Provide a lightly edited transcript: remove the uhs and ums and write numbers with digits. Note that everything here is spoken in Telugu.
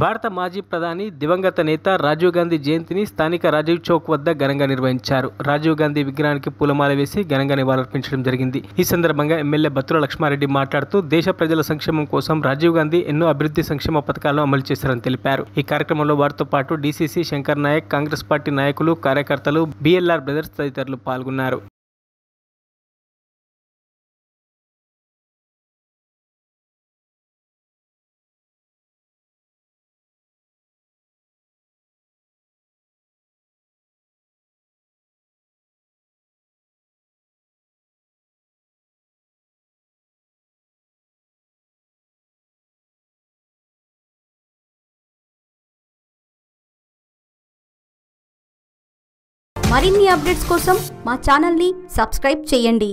భారత మాజీ ప్రధాని దివంగత నేత రాజీవ్ గాంధీ జయంతిని స్థానిక రాజీవ్ చౌక్ వద్ద ఘనంగా నిర్వహించారు. రాజీవ్ గాంధీ విగ్రహానికి పూలమాల వేసి ఘనంగా నివాళులర్పించడం జరిగింది. ఈ సందర్భంగా ఎమ్మెల్యే బత్తుల లక్ష్మారెడ్డి మాట్లాడుతూ దేశ ప్రజల సంక్షేమం కోసం రాజీవ్ గాంధీ ఎన్నో అభివృద్ధి సంక్షేమ పథకాలను అమలు చేశారని తెలిపారు. ఈ కార్యక్రమంలో వారితో పాటు డీసీసీ శంకర్ నాయక్, కాంగ్రెస్ పార్టీ నాయకులు, కార్యకర్తలు, బీఎల్ఆర్ బ్రదర్స్ తదితరులు పాల్గొన్నారు. మరిన్ని అప్డేట్స్ కోసం మా ఛానల్ని సబ్స్క్రైబ్ చేయండి.